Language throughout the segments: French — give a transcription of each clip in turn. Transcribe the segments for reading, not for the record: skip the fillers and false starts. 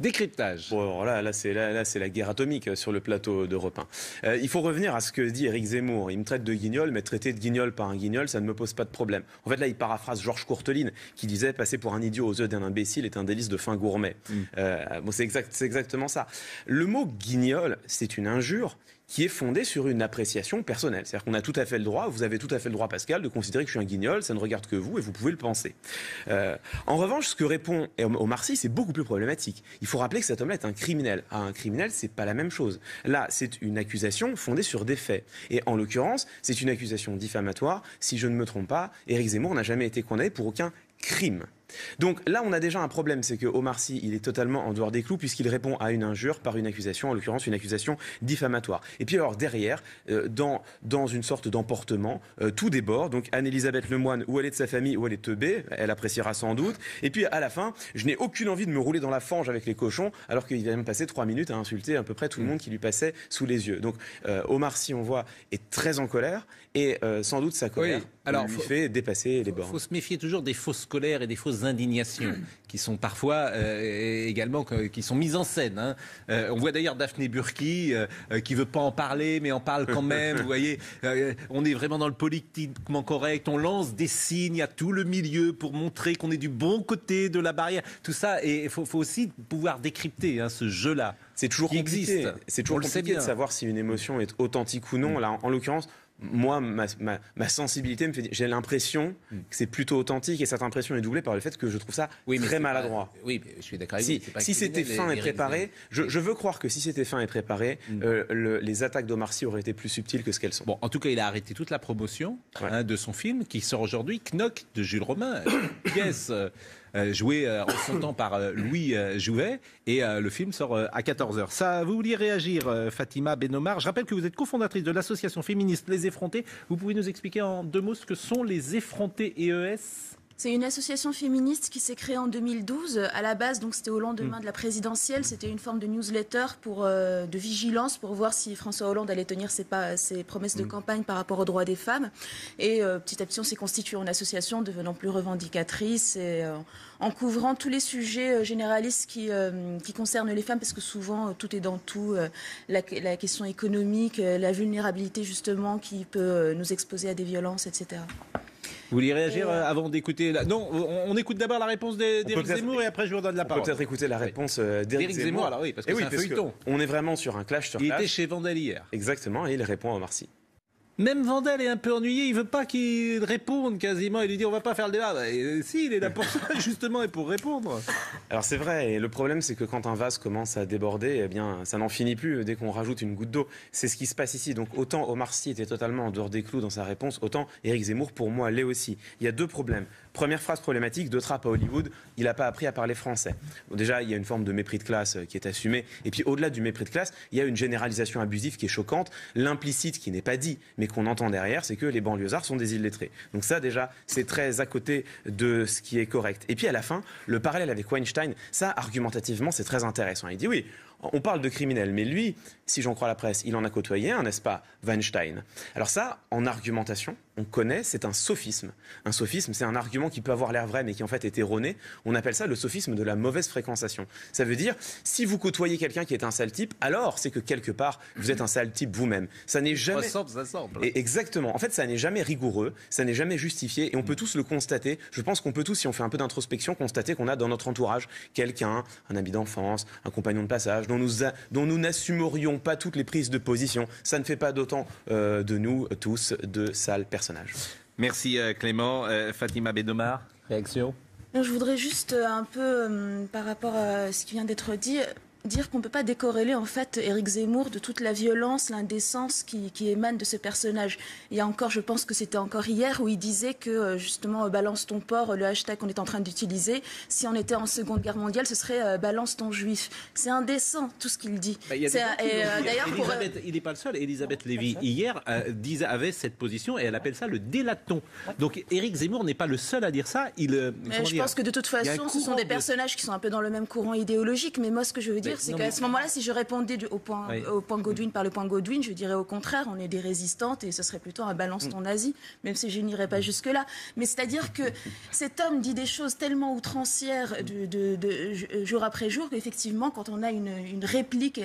Décryptage. Bon, alors là c'est la guerre atomique sur le plateau d'Europe 1. Il faut revenir à ce que dit Éric Zemmour. Il me traite de guignol, mais traiter de guignol par un guignol, ça ne me pose pas de problème. En fait, là, il paraphrase Georges Courteline, qui disait « Passer pour un idiot aux yeux d'un imbécile est un délice de fin gourmet ». Bon, c'est exactement ça. Le mot guignol, c'est une injure qui est fondée sur une appréciation personnelle. C'est-à-dire qu'on a tout à fait le droit, vous avez tout à fait le droit, Pascal, de considérer que je suis un guignol, ça ne regarde que vous et vous pouvez le penser. En revanche, ce que répond Omar Sy, c'est beaucoup plus problématique. Il faut rappeler que cet homme-là est un criminel. Un criminel, c'est pas la même chose. Là, c'est une accusation fondée sur des faits. Et en l'occurrence, c'est une accusation diffamatoire. Si je ne me trompe pas, Éric Zemmour n'a jamais été condamné pour aucun crime. Donc là, on a déjà un problème, c'est que Omar Sy, il est totalement en dehors des clous puisqu'il répond à une injure par une accusation, en l'occurrence une accusation diffamatoire. Et puis alors derrière, dans une sorte d'emportement, tout déborde. Donc Anne-Elisabeth Lemoine, où elle est de sa famille, où elle est teubée, elle appréciera sans doute. Et puis à la fin, je n'ai aucune envie de me rouler dans la fange avec les cochons, alors qu'il vient de me passer 3 minutes à insulter à peu près tout le monde qui lui passait sous les yeux. Donc Omar Sy, on voit, est très en colère et sans doute sa colère lui fait dépasser les bornes. Il faut se méfier toujours des fausses colères et des fausses indignations qui sont parfois également qui sont mises en scène. On voit d'ailleurs Daphné Burki qui veut pas en parler mais en parle quand même. Vous voyez, on est vraiment dans le politiquement correct. On lance des signes à tout le milieu pour montrer qu'on est du bon côté de la barrière. Tout ça, et il faut aussi pouvoir décrypter ce jeu-là. C'est toujours compliqué. C'est toujours compliqué de savoir si une émotion est authentique ou non. Là, en l'occurrence, moi, ma sensibilité me fait dire, j'ai l'impression que c'est plutôt authentique et cette impression est doublée par le fait que je trouve ça très maladroit. Oui, mais je suis d'accord avec vous. Si c'était fin et préparé, je veux croire que si c'était fin et préparé, les attaques d'Omar Sy auraient été plus subtiles que ce qu'elles sont. Bon, en tout cas, il a arrêté toute la promotion de son film qui sort aujourd'hui, Knock de Jules Romain, pièce joué en son temps par Louis Jouvet, et le film sort à 14h. Ça, vous vouliez réagir, Fatima Benomar? Je rappelle que vous êtes cofondatrice de l'association féministe Les Effrontés. Vous pouvez nous expliquer en 2 mots ce que sont les Effrontés EES? C'est une association féministe qui s'est créée en 2012. À la base, donc c'était au lendemain de la présidentielle. C'était une forme de newsletter de vigilance pour voir si François Hollande allait tenir ses promesses de campagne par rapport aux droits des femmes. Et petit à petit, on s'est constitué en association, devenant plus revendicatrice et en couvrant tous les sujets généralistes qui concernent les femmes, parce que souvent tout est dans tout. La question économique, la vulnérabilité justement qui peut nous exposer à des violences, etc. Vous vouliez réagir avant d'écouter Non, on écoute d'abord la réponse d'Éric Zemmour et après je vous redonne la parole. On peut peut-être écouter la réponse d'Éric Zemmour. Alors oui, parce que c'est un feuilleton. On est vraiment sur un clash sur clash. Il était chez Vandel hier. Exactement, et il répond à Omar Sy. Même Vandel est un peu ennuyé, il veut pas qu'il réponde quasiment, il lui dit on va pas faire le débat. Si, il est là pour ça justement et pour répondre. Alors c'est vrai, et le problème c'est que quand un vase commence à déborder, eh bien ça n'en finit plus dès qu'on rajoute une goutte d'eau. C'est ce qui se passe ici. Donc autant Omar Sy était totalement en dehors des clous dans sa réponse, autant Éric Zemmour pour moi l'est aussi. Il y a 2 problèmes. Première phrase problématique, de trappe à Hollywood, il n'a pas appris à parler français. Bon, déjà, il y a une forme de mépris de classe qui est assumée. Et puis au-delà du mépris de classe, il y a une généralisation abusive qui est choquante. L'implicite qui n'est pas dit, mais qu'on entend derrière, c'est que les banlieusards sont des illettrés. Donc ça, déjà, c'est très à côté de ce qui est correct. Et puis à la fin, le parallèle avec Weinstein, ça, argumentativement, c'est très intéressant. Il dit oui, on parle de criminel, mais lui, si j'en crois la presse, il en a côtoyé un, n'est-ce pas, Weinstein. Alors ça, en argumentation, on connaît, c'est un sophisme. Un sophisme, c'est un argument qui peut avoir l'air vrai, mais qui en fait est erroné. On appelle ça le sophisme de la mauvaise fréquentation. Ça veut dire, si vous côtoyez quelqu'un qui est un sale type, alors c'est que quelque part, vous êtes un sale type vous-même. Ça n'est jamais... Ça semble. Et exactement. En fait, ça n'est jamais rigoureux, ça n'est jamais justifié, et on peut tous le constater. Je pense qu'on peut tous, si on fait un peu d'introspection, constater qu'on a dans notre entourage quelqu'un, un ami d'enfance, un compagnon de passage, dont nous n'assumerions pas toutes les prises de position. Ça ne fait pas d'autant de nous tous de sales personnages. Merci Clément. Fatima Benomar, réaction? Je voudrais juste un peu, par rapport à ce qui vient d'être dit, dire qu'on ne peut pas décorréler en fait Éric Zemmour de toute la violence, l'indécence qui émane de ce personnage. Il y a encore, je pense que c'était encore hier, où il disait que justement balance ton porc, le hashtag qu'on est en train d'utiliser, si on était en Seconde Guerre mondiale, ce serait balance ton juif. C'est indécent tout ce qu'il dit. D'ailleurs, il n'est pas le seul. Elisabeth Lévy hier avait cette position et elle appelle ça le délaton. Donc Éric Zemmour n'est pas le seul à dire ça. Mais je pense que de toute façon, ce sont des personnages qui sont un peu dans le même courant idéologique. Mais moi, ce que je veux dire, dire, c'est qu'à ce moment-là, si je répondais au point Godwin par le point Godwin, je dirais au contraire, on est des résistantes et ce serait plutôt un balance ton nazi, même si je n'irais pas jusque-là. Mais c'est-à-dire que cet homme dit des choses tellement outrancières jour après jour qu'effectivement, quand on a une réplique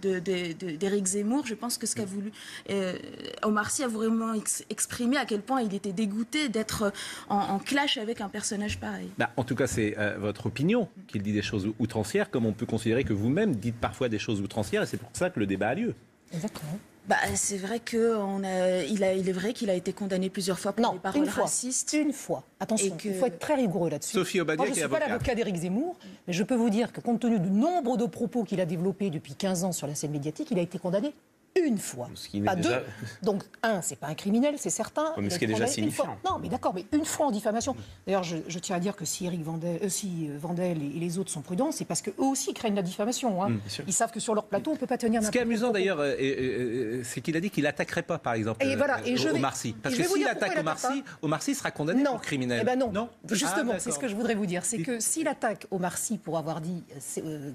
d'Éric Zemmour, je pense que ce qu'a voulu Omar Sy a vraiment exprimé à quel point il était dégoûté d'être en clash avec un personnage pareil. En tout cas, c'est votre opinion qu'il dit des choses outrancières, comme on peut considérer que vous-même dites parfois des choses outrancières, et c'est pour ça que le débat a lieu. Exactement. C'est vrai il est vrai qu'il a été condamné plusieurs fois pour des paroles racistes. Une fois. Attention, il faut être très rigoureux là-dessus. Sophie Obadia, je ne suis pas l'avocat d'Éric Zemmour, mais je peux vous dire que compte tenu du nombre de propos qu'il a développés depuis 15 ans sur la scène médiatique, il a été condamné une fois, pas deux. Donc, c'est pas un criminel, c'est certain. Mais ce qui est déjà signifiant. Non, mais d'accord, mais une fois en diffamation. D'ailleurs, je tiens à dire que si Vandel et les autres sont prudents, c'est parce qu'eux aussi craignent la diffamation. Ils savent que sur leur plateau, on ne peut pas tenir n'importe quoi. Ce qui est amusant d'ailleurs, c'est qu'il a dit qu'il n'attaquerait pas, par exemple, Omar Sy. Parce que s'il attaque Omar Sy sera condamné pour criminel. Non. Justement, c'est ce que je voudrais vous dire. C'est que s'il attaque Omar Sy pour avoir dit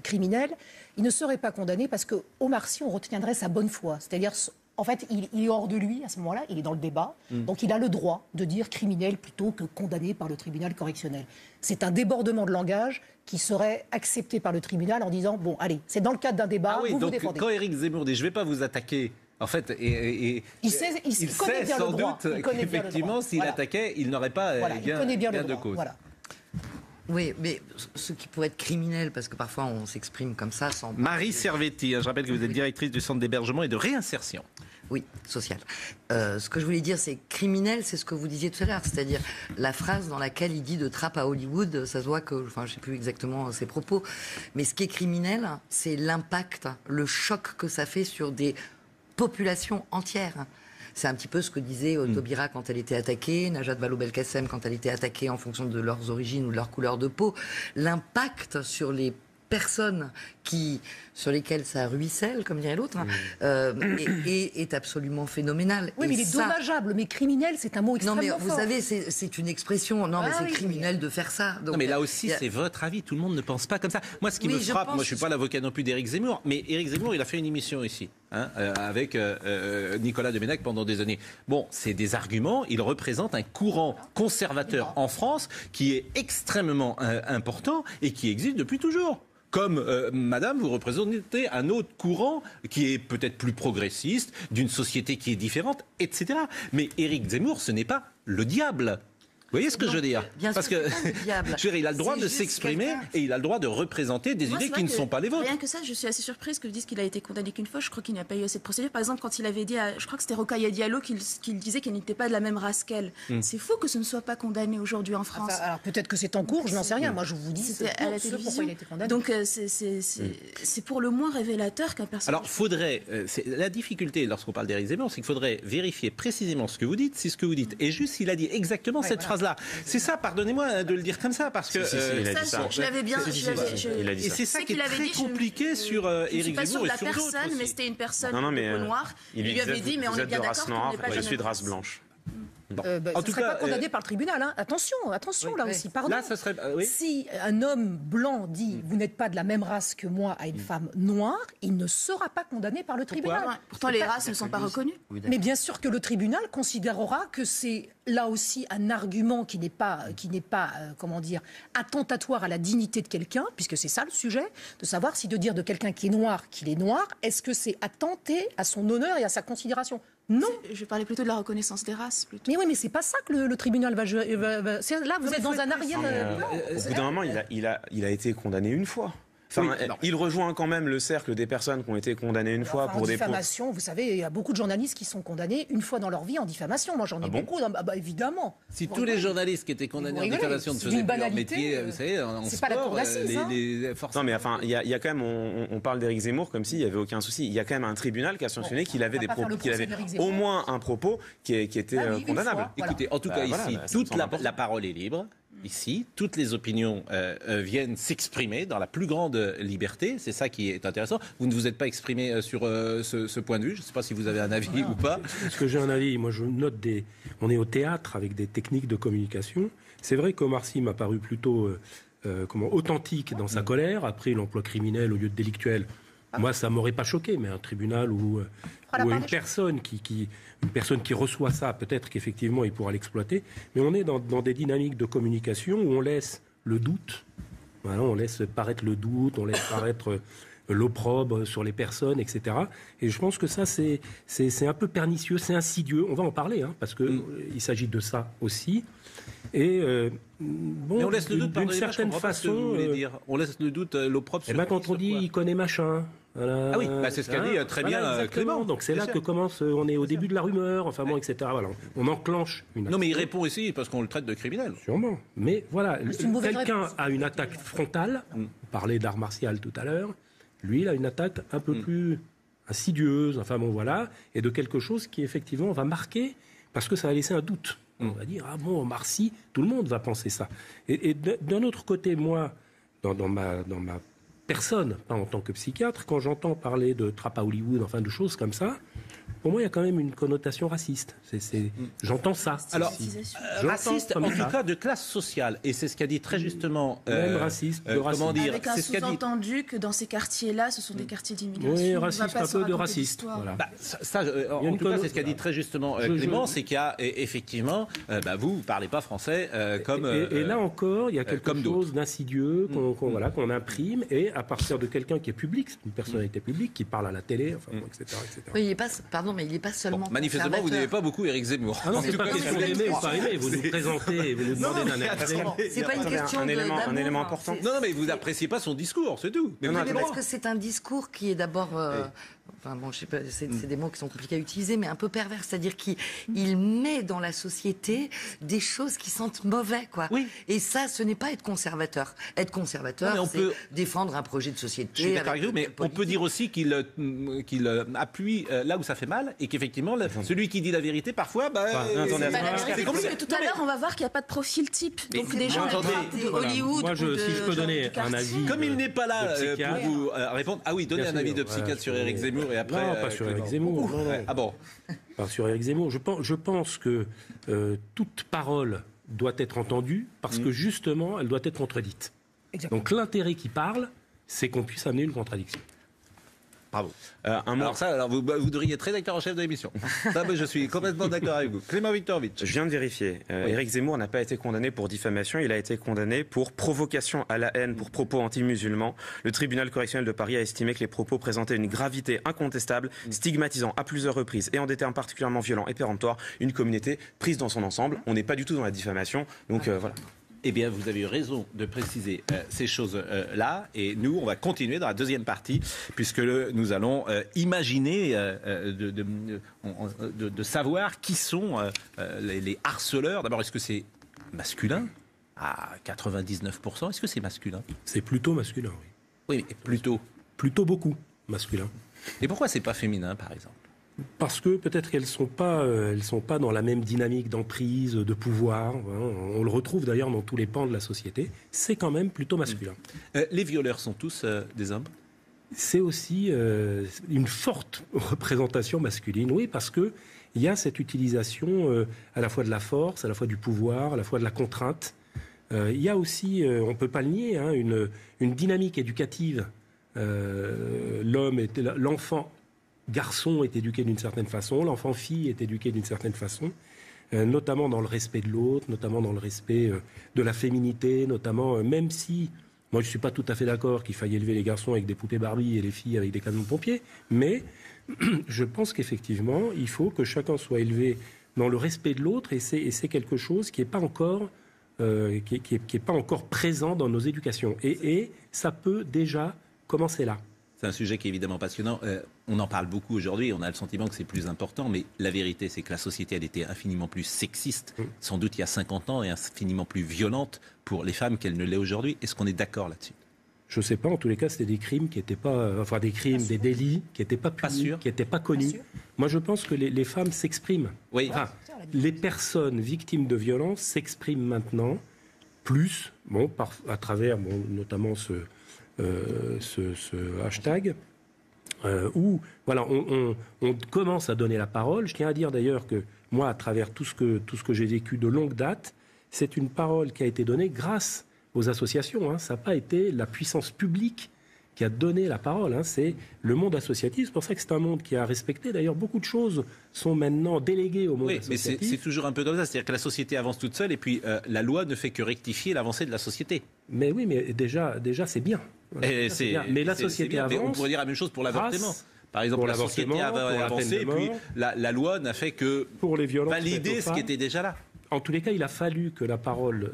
criminel, il ne serait pas condamné parce que Omar Sy, on retiendrait sa bonne foi. C'est-à-dire, en fait, il est hors de lui à ce moment-là, il est dans le débat, donc il a le droit de dire criminel plutôt que condamné par le tribunal correctionnel. C'est un débordement de langage qui serait accepté par le tribunal en disant, bon, allez, c'est dans le cadre d'un débat, vous défendez. Quand Éric Zemmour dit, je ne vais pas vous attaquer, en fait, il sait sans doute qu'effectivement, s'il attaquait, il n'aurait pas gain de cause. Voilà. Oui, mais ce qui pourrait être criminel, parce que parfois on s'exprime comme ça sans... Marie Servetti, je rappelle que vous êtes directrice du centre d'hébergement et de réinsertion. Oui, social. Ce que je voulais dire, c'est criminel, c'est ce que vous disiez tout à l'heure, c'est-à-dire la phrase dans laquelle il dit de trappe à Hollywood, ça se voit que, je ne sais plus exactement ses propos, mais ce qui est criminel, c'est l'impact, le choc que ça fait sur des populations entières. C'est un petit peu ce que disait Taubira quand elle était attaquée, Najat Vallaud-Belkacem quand elle était attaquée en fonction de leurs origines ou de leur couleur de peau. L'impact sur les personnes sur lesquelles ça ruisselle, comme dirait l'autre, est absolument phénoménal. Oui, mais il est dommageable, mais criminel, c'est un mot extrêmement fort. Non, mais vous savez, c'est une expression. Non, mais c'est criminel de faire ça. Donc, non, mais là aussi, c'est votre avis. Tout le monde ne pense pas comme ça. Moi, ce qui me frappe, moi, je ne suis pas l'avocat non plus d'Éric Zemmour, mais Éric Zemmour, il a fait une émission ici, avec Nicolas Domenech pendant des années. Bon, c'est des arguments. Il représente un courant conservateur en France qui est extrêmement important et qui existe depuis toujours. Comme, madame, vous représentez un autre courant qui est peut-être plus progressiste, d'une société qui est différente, etc. Mais Éric Zemmour, ce n'est pas le diable. Vous voyez ce que je veux dire ? Parce que il a le droit de s'exprimer et il a le droit de représenter des idées qui ne sont pas les vôtres. Rien que ça, je suis assez surprise que vous disiez qu'il a été condamné qu'une fois. Je crois qu'il n'y a pas eu assez de procédure. Par exemple, quand il avait dit, je crois que c'était Rokhaya Diallo qu'il disait qu'elle n'était pas de la même race qu'elle. C'est fou que ce ne soit pas condamné aujourd'hui en France. Alors peut-être que c'est en cours, je n'en sais rien. Moi, je vous dis, c'est à la télévision. Pourquoi il a été condamné. Donc c'est pour le moins révélateur qu'un personnage. Alors faudrait, la difficulté lorsqu'on parle d'Éric Zemmour, c'est qu'il faudrait vérifier précisément ce que vous dites, si ce que vous dites est juste. Il a dit exactement cette phrase-là. C'est ça. Pardonnez-moi de le dire comme ça, parce que... il a dit ça. Je l'avais bien... Et c'est ça qui est très compliqué sur Éric Zemmour et sur d'autres. Je ne suis pas sûre de la personne, mais c'était une personne de noire. Il lui avait dit, mais on est bien d'accord qu'on n'est pas je suis de race blanche. En tout cas, pas condamné par le tribunal. Attention, là aussi. Pardon. Là, ça serait, si un homme blanc dit vous n'êtes pas de la même race que moi à une femme noire, il ne sera pas condamné par le tribunal. Pourtant, les races ne sont pas reconnues. Mais bien sûr que le tribunal considérera que c'est là aussi un argument qui n'est pas comment dire, attentatoire à la dignité de quelqu'un, puisque c'est ça le sujet, de savoir si de dire de quelqu'un qui est noir qu'il est noir, est-ce que c'est attenter à son honneur et à sa considération ? Non. Je parlais plutôt de la reconnaissance des races. Plutôt. Mais oui, mais c'est pas ça que le tribunal va jouer. Là, vous êtes dans un arrière. Au bout d'un moment, il a été condamné une fois. Enfin, il rejoint quand même le cercle des personnes qui ont été condamnées une fois pour des diffamation. Vous savez, il y a beaucoup de journalistes qui sont condamnés une fois dans leur vie en diffamation. Moi, j'en ai beaucoup. Évidemment. Si tous les journalistes qui étaient condamnés en diffamation faisaient leur métier, vous savez, en c'est sport, pas la cour d'assises. Non, mais enfin, il y a quand même, on parle d'Éric Zemmour comme s'il n'y avait aucun souci. Il y a quand même un tribunal qui a sanctionné qu'il avait au moins un propos qui était condamnable. Écoutez, en tout cas, ici, toute la parole est libre. Ici, toutes les opinions viennent s'exprimer dans la plus grande liberté. C'est ça qui est intéressant. Vous ne vous êtes pas exprimé sur ce point de vue. Je ne sais pas si vous avez un avis ou pas. Est-ce que j'ai un avis ? Moi, je note on est au théâtre avec des techniques de communication. C'est vrai qu'Omar Sy m'a paru plutôt authentique dans sa colère. Après, l'emploi criminel au lieu de délictuel, moi, ça m'aurait pas choqué, mais un tribunal où une personne qui reçoit ça, peut-être qu'effectivement, il pourra l'exploiter. Mais on est dans des dynamiques de communication où on laisse le doute, voilà, on laisse paraître le doute, on laisse paraître l'opprobre sur les personnes, etc. Et je pense que ça, c'est un peu pernicieux, c'est insidieux. On va en parler, parce qu'il s'agit de ça aussi. Et mais on laisse le doute d'une certaine façon. On laisse le doute, l'opprobre. Et quand on dit il connaît machin. Voilà. Ah oui, c'est ce qu'a dit très bien Clément. Donc c'est là que commence, on est au début de la rumeur, etc. Voilà. On enclenche une attaque. Non mais il répond ici parce qu'on le traite de criminel. Sûrement. Mais voilà, quelqu'un a une attaque frontale, on parlait d'art martial tout à l'heure, lui il a une attaque un peu plus insidieuse, et de quelque chose qui effectivement va marquer, parce que ça va laisser un doute. On va dire, Omar Sy, tout le monde va penser ça. Et d'un autre côté, moi, dans ma personne, pas en tant que psychiatre, quand j'entends parler de trappe à Hollywood, de choses comme ça, pour moi, il y a quand même une connotation raciste. J'entends ça. Alors, raciste, en tout cas, de classe sociale. Et c'est ce qu'a dit très justement... même raciste, de racisme. Comment dire, avec un sous-entendu que dans ces quartiers-là, ce sont des quartiers d'immigration. Oui, raciste, un peu de raciste. Voilà. En tout cas, c'est ce qu'a dit très justement Clément, c'est qu'il y a effectivement... vous ne parlez pas français comme... Et là encore, il y a quelque chose d'insidieux qu'on imprime, et à partir de quelqu'un qui est public, une personnalité publique, qui parle à la télé, etc. Oui, il n'est pas... Pardon, mais il n'est pas seulement. Manifestement, vous n'aimez pas beaucoup Éric Zemmour. Ah non, c'est pas question d'aimer ou pas aimer. Vous nous présentez, vous nous demandez d'un extrait. C'est pas une question un élément important. Non, mais vous n'appréciez pas son discours, c'est tout. Mais parce que c'est un discours qui est d'abord. Je sais pas, c'est des mots qui sont compliqués à utiliser, mais un peu pervers. C'est-à-dire qu'il met dans la société des choses qui sentent mauvais, quoi. Oui. Et ça, ce n'est pas être conservateur. Être conservateur, c'est défendre un projet de société. Je suis d'accord avec vous, mais on peut dire aussi qu'il appuie là où ça fait mal, et qu'effectivement, celui qui dit la vérité, parfois, c'est compliqué. Tout à l'heure, on va voir qu'il n'y a pas de profil type. Donc des gens de Hollywood. Si je peux donner un avis. Comme il n'est pas là pour vous répondre. Ah oui, donnez un avis de psychiatre sur Éric Zemmour. Et après, non, pas sur Éric Zemmour. Ah bon. Pas sur Éric Zemmour. Je pense que toute parole doit être entendue parce que justement, elle doit être contredite. Exactement. Donc l'intérêt qui parle, c'est qu'on puisse amener une contradiction. Bravo. Alors vous devriez être rédacteur en chef de l'émission. Ça, je suis complètement d'accord avec vous. Clément Viktorovitch. Je viens de vérifier. Éric Zemmour n'a pas été condamné pour diffamation. Il a été condamné pour provocation à la haine pour propos anti-musulmans. Le tribunal correctionnel de Paris a estimé que les propos présentaient une gravité incontestable, stigmatisant à plusieurs reprises et en des termes particulièrement violents et péremptoires une communauté prise dans son ensemble. On n'est pas du tout dans la diffamation. Donc voilà. Eh bien, vous avez eu raison de préciser ces choses-là. Et nous, on va continuer dans la deuxième partie, puisque nous allons imaginer de savoir qui sont les harceleurs. D'abord, est-ce que c'est masculin à 99%? Est-ce que c'est masculin? C'est plutôt masculin, oui. Oui, mais plutôt. Plutôt beaucoup masculin. Et pourquoi c'est pas féminin, par exemple? Parce que peut-être qu'elles sont pas dans la même dynamique d'emprise, de pouvoir. On le retrouve d'ailleurs dans tous les pans de la société. C'est quand même plutôt masculin. Les violeurs sont tous des hommes? C'est aussi une forte représentation masculine, oui, parce que il y a cette utilisation à la fois de la force, à la fois du pouvoir, à la fois de la contrainte. Il y a aussi, on ne peut pas le nier, une dynamique éducative. L'enfant garçon est éduqué d'une certaine façon, l'enfant-fille est éduqué d'une certaine façon, notamment dans le respect de l'autre, notamment dans le respect de la féminité, notamment, même si, moi je ne suis pas tout à fait d'accord qu'il faille élever les garçons avec des poupées Barbie et les filles avec des canons de pompiers, mais je pense qu'effectivement, il faut que chacun soit élevé dans le respect de l'autre, et c'est quelque chose qui n'est pas encore... qui est pas encore présent dans nos éducations. Et ça peut déjà commencer là. C'est un sujet qui est évidemment passionnant. On en parle beaucoup aujourd'hui, on a le sentiment que c'est plus important, mais la vérité, c'est que la société, elle était infiniment plus sexiste, sans doute il y a 50 ans, et infiniment plus violente pour les femmes qu'elle ne l'est aujourd'hui. Est-ce qu'on est d'accord là-dessus? Je ne sais pas, en tous les cas, c'était des crimes qui n'étaient pas... Enfin, des crimes, des délits qui n'étaient pas punis, qui n'étaient pas connus. Moi, je pense que les femmes s'expriment. Oui. Enfin, les personnes victimes de violences s'expriment maintenant plus, à travers notamment ce hashtag, où voilà, on commence à donner la parole. Je tiens à dire d'ailleurs que moi, à travers tout ce que j'ai vécu de longue date, c'est une parole qui a été donnée grâce aux associations. Hein. Ça n'a pas été la puissance publique qui a donné la parole. Hein. C'est le monde associatif. C'est pour ça que c'est un monde qui a respecté. D'ailleurs, beaucoup de choses sont maintenant déléguées au monde associatif. Mais c'est toujours un peu comme ça. C'est-à-dire que la société avance toute seule et puis la loi ne fait que rectifier l'avancée de la société. Mais oui, mais déjà c'est bien. Voilà, c'est bien. Mais la société avance. Mais on pourrait dire la même chose pour l'avortement. Par exemple, la société a avancé et puis la loi n'a fait que valider ce qui était déjà là. En tous les cas, il a fallu que la parole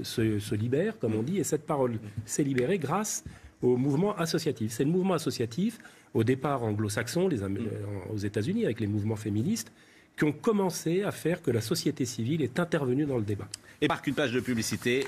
se libère, comme on dit, et cette parole s'est libérée grâce au mouvement associatif. C'est le mouvement associatif, au départ anglo-saxon, aux États-Unis, avec les mouvements féministes, qui ont commencé à faire que la société civile est intervenue dans le débat. Et marque une page de publicité.